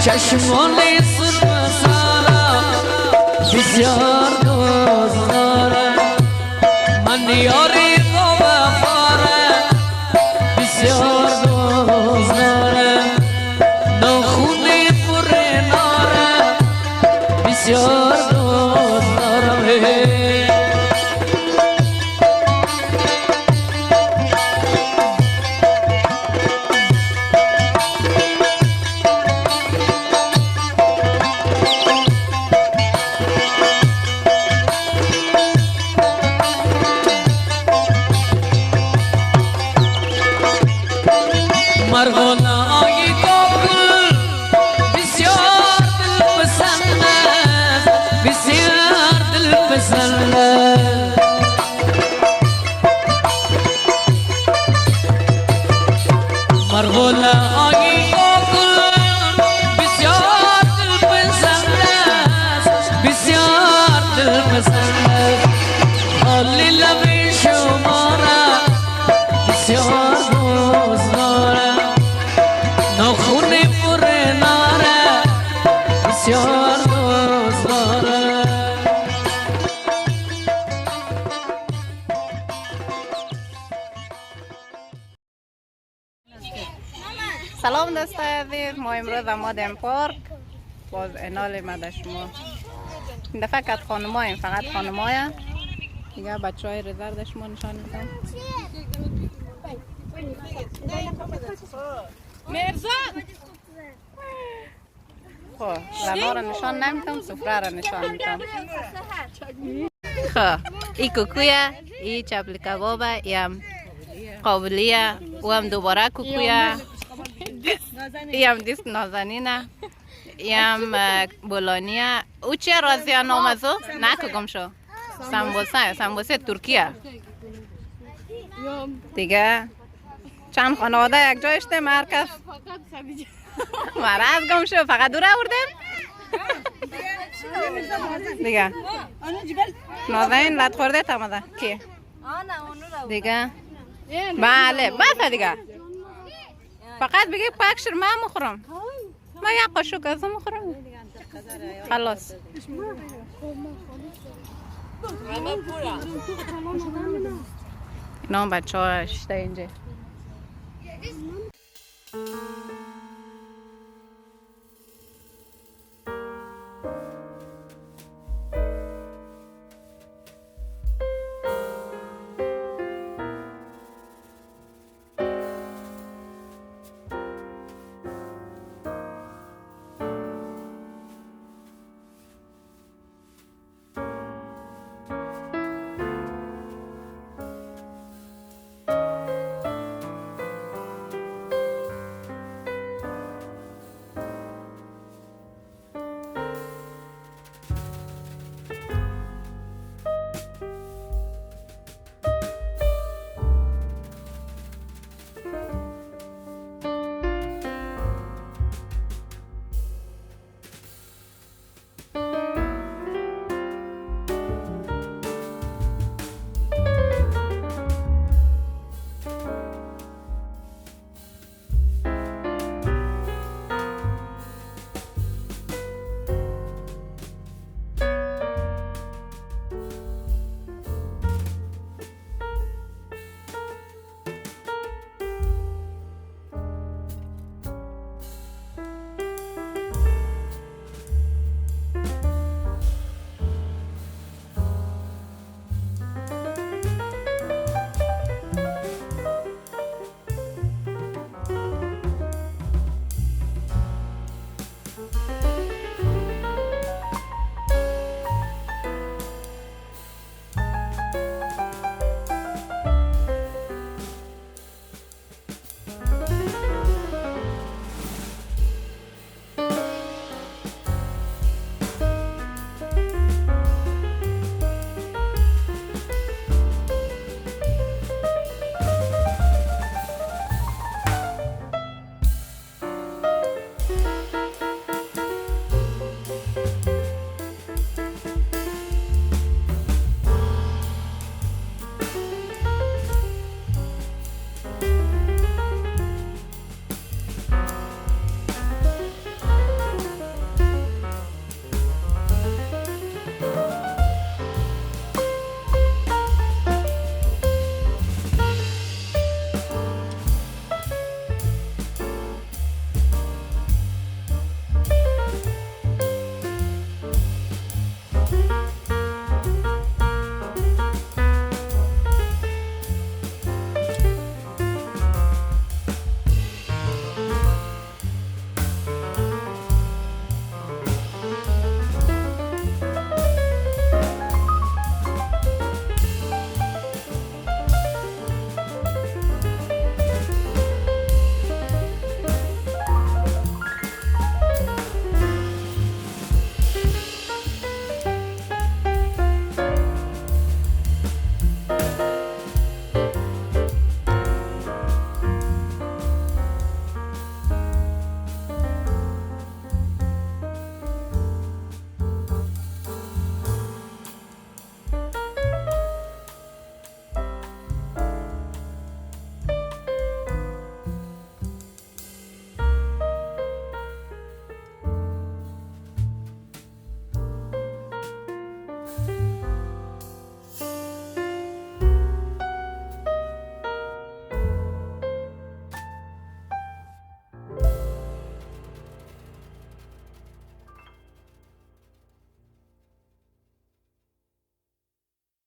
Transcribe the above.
چشمان سرمسارا بسیار دوست دارم من یاری با وفاره بسیار دوست دارم ناخونی پر ناره بسیار دوست دارم مرغولای کوکو بسیار دل پسند است بسیار دل پسند است مرغولای کوکو بسیار دل پسند است بسیار دل پسند است حالی لب شما را بسیار دوست دارم ناخونی پر ناره بسیار دوست دارم سلام دوستای عزیز، ما امروز آمدیم پارک باز انال مده شما این دفعه کت خانماییم، فقط خانمایم دیگه بچه های رزرد شما نشان میدم مرزاد خب زنا را نشان نمیدم سفره را نشان میدم خب این کوکویه این چپلی کبابه این هم قابلیه او هم دوباره کوکویه این هم دیست نازنینه این هم بولانیه او چیه رازیه نامزو؟ نه که گم شو سمبوسه ترکیه دیگه چند خانواده یک جای اشته مرکز مرز گم شو فقط دوره آوردیم دیگه نازنین لط خورده تماده کی دیگه بله بس دیگه فقط بگی پکشر من مخورم من یک قاشق از مخورم خلاص اینا بچه ها اشته اینجا